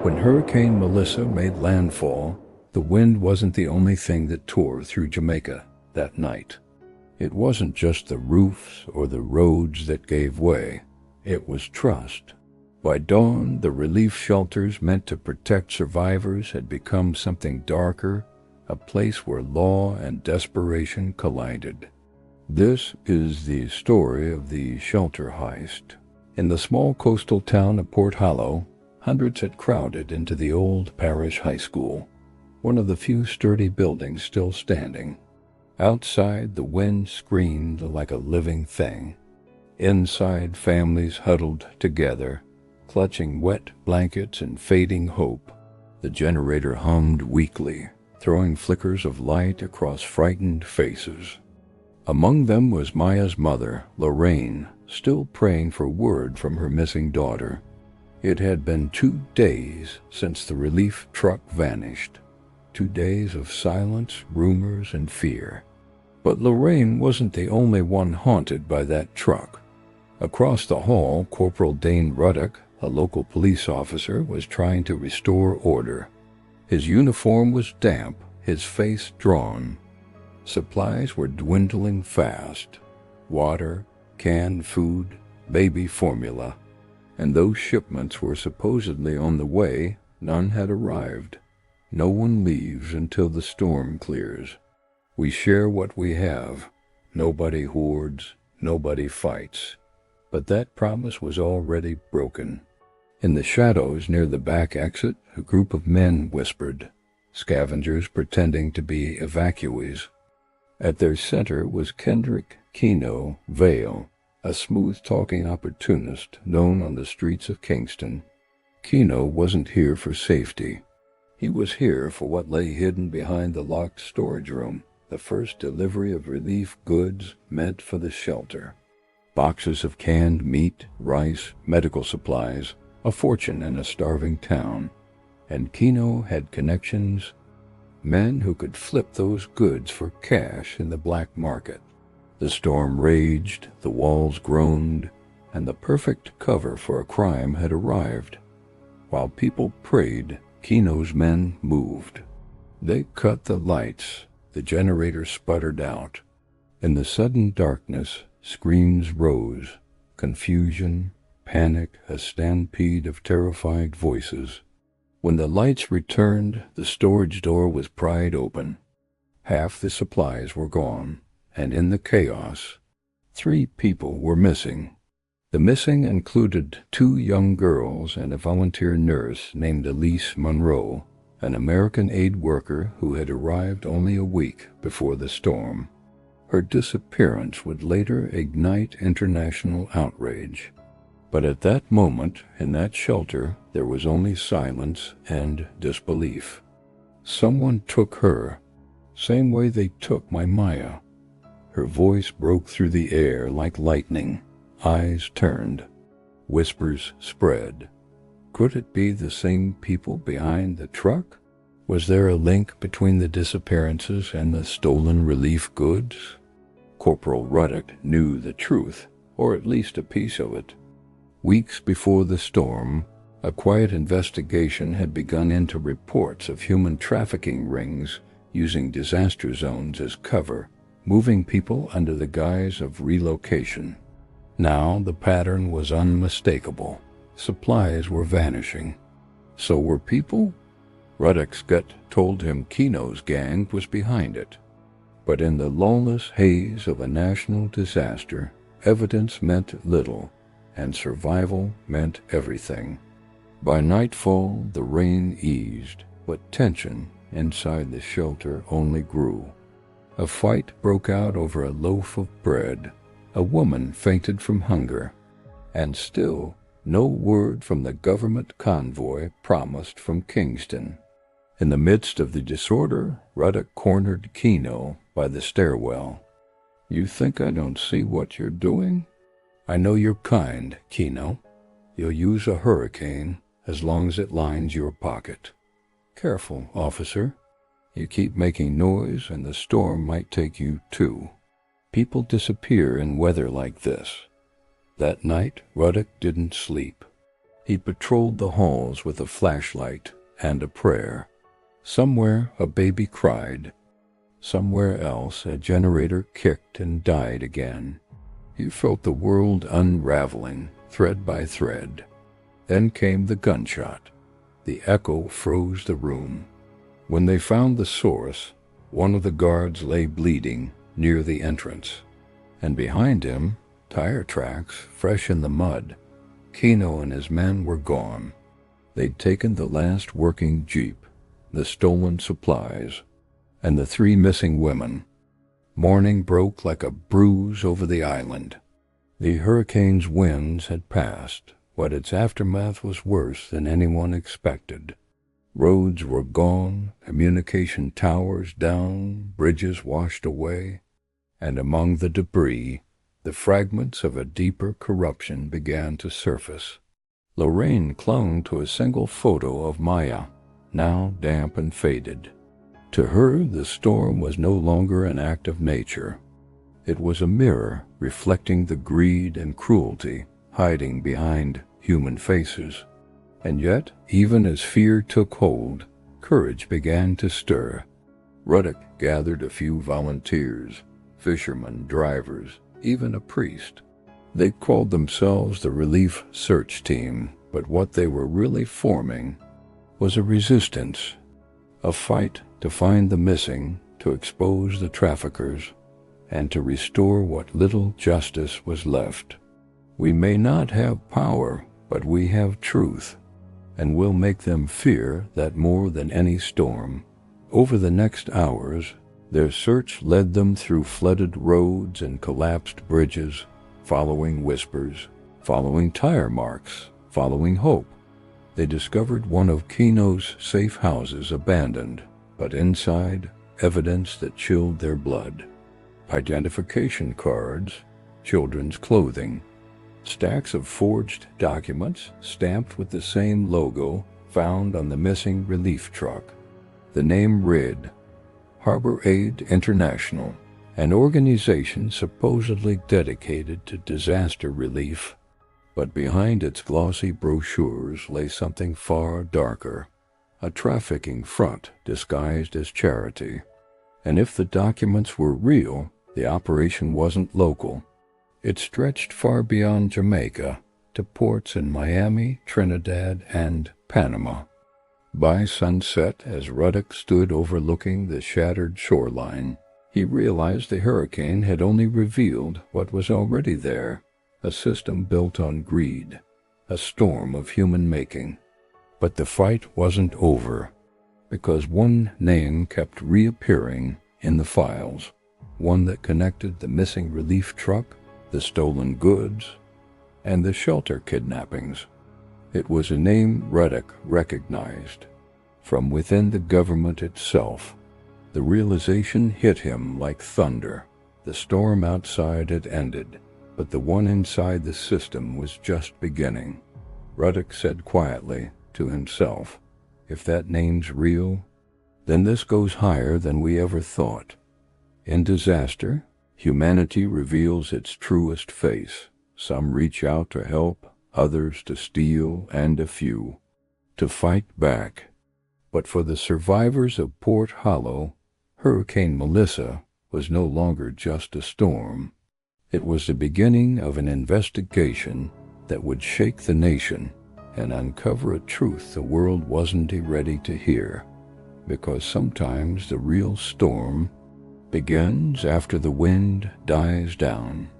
When Hurricane Melissa made landfall, the wind wasn't the only thing that tore through Jamaica that night. It wasn't just the roofs or the roads that gave way. It was trust. By dawn, the relief shelters meant to protect survivors had become something darker, a place where law and desperation collided. This is the story of the Shelter Heist. In the small coastal town of Port Hollow, hundreds had crowded into the old parish high school, one of the few sturdy buildings still standing. Outside, the wind screamed like a living thing. Inside, families huddled together, clutching wet blankets and fading hope. The generator hummed weakly, throwing flickers of light across frightened faces. Among them was Maya's mother, Lorraine, still praying for word from her missing daughter. It had been 2 days since the relief truck vanished. 2 days of silence, rumors, and fear. But Lorraine wasn't the only one haunted by that truck. Across the hall, Corporal Dane Ruddock, a local police officer, was trying to restore order. His uniform was damp, his face drawn. Supplies were dwindling fast. Water, canned food, baby formula. And those shipments were supposedly on the way. None had arrived. No one leaves until the storm clears. We share what we have. Nobody hoards, nobody fights. But that promise was already broken. In the shadows near the back exit, a group of men whispered, scavengers pretending to be evacuees. At their center was Kendrick Keno Vale, a smooth-talking opportunist known on the streets of Kingston. Keno wasn't here for safety. He was here for what lay hidden behind the locked storage room, the first delivery of relief goods meant for the shelter. Boxes of canned meat, rice, medical supplies, a fortune in a starving town. And Keno had connections, men who could flip those goods for cash in the black market. The storm raged, the walls groaned, and the perfect cover for a crime had arrived. While people prayed, Keno's men moved. They cut the lights. The generator sputtered out. In the sudden darkness, screams rose. Confusion, panic, a stampede of terrified voices. When the lights returned, the storage door was pried open. Half the supplies were gone, and in the chaos, 3 people were missing. The missing included 2 young girls and a volunteer nurse named Elise Monroe, an American aid worker who had arrived only a week before the storm. Her disappearance would later ignite international outrage. But at that moment, in that shelter, there was only silence and disbelief. Someone took her, same way they took my Maya. Her voice broke through the air like lightning. Eyes turned. Whispers spread. Could it be the same people behind the truck? Was there a link between the disappearances and the stolen relief goods? Corporal Ruddock knew the truth, or at least a piece of it. Weeks before the storm, a quiet investigation had begun into reports of human trafficking rings using disaster zones as cover, moving people under the guise of relocation. Now the pattern was unmistakable. Supplies were vanishing. So were people? Ruddock's gut told him Keno's gang was behind it. But in the lawless haze of a national disaster, evidence meant little, and survival meant everything. By nightfall, the rain eased, but tension inside the shelter only grew. A fight broke out over a loaf of bread. A woman fainted from hunger. And still, no word from the government convoy promised from Kingston. In the midst of the disorder, Ruddock cornered Keno by the stairwell. "You think I don't see what you're doing? I know you're kind, Keno. You'll use a hurricane as long as it lines your pocket. Careful, officer. You keep making noise and the storm might take you too. People disappear in weather like this." That night, Ruddock didn't sleep. He patrolled the halls with a flashlight and a prayer. Somewhere a baby cried. Somewhere else a generator kicked and died again. He felt the world unraveling, thread by thread. Then came the gunshot. The echo froze the room. When they found the source, one of the guards lay bleeding near the entrance. And behind him, tire tracks fresh in the mud. Keno and his men were gone. They'd taken the last working jeep, the stolen supplies, and the 3 missing women. Morning broke like a bruise over the island. The hurricane's winds had passed, but its aftermath was worse than anyone expected. Roads were gone, communication towers down, bridges washed away, and among the debris, the fragments of a deeper corruption began to surface. Lorraine clung to a single photo of Maya, now damp and faded. To her, the storm was no longer an act of nature. It was a mirror reflecting the greed and cruelty hiding behind human faces. And yet, even as fear took hold, courage began to stir. Ruddock gathered a few volunteers, fishermen, drivers, even a priest. They called themselves the Relief Search Team, but what they were really forming was a resistance, a fight to find the missing, to expose the traffickers, and to restore what little justice was left. We may not have power, but we have truth, and we'll make them fear that more than any storm. Over the next hours, their search led them through flooded roads and collapsed bridges, following whispers, following tire marks, following hope. They discovered one of Keno's safe houses abandoned, but inside, evidence that chilled their blood. Identification cards, children's clothing, stacks of forged documents stamped with the same logo found on the missing relief truck. The name read, Harbor Aid International, an organization supposedly dedicated to disaster relief. But behind its glossy brochures lay something far darker, a trafficking front disguised as charity. And if the documents were real, the operation wasn't local. It stretched far beyond Jamaica to ports in Miami, Trinidad, and Panama. By sunset, as Ruddock stood overlooking the shattered shoreline, he realized the hurricane had only revealed what was already there, a system built on greed, a storm of human making. But the fight wasn't over, because one name kept reappearing in the files, one that connected the missing relief truck, the stolen goods, and the shelter kidnappings. It was a name Ruddock recognized. From within the government itself, the realization hit him like thunder. The storm outside had ended, but the one inside the system was just beginning. Ruddock said quietly to himself, if that name's real, then this goes higher than we ever thought. In disaster, humanity reveals its truest face. Some reach out to help, others to steal, and a few to fight back. But for the survivors of Port Hollow, Hurricane Melissa was no longer just a storm. It was the beginning of an investigation that would shake the nation and uncover a truth the world wasn't ready to hear. Because sometimes the real storm begins after the wind dies down.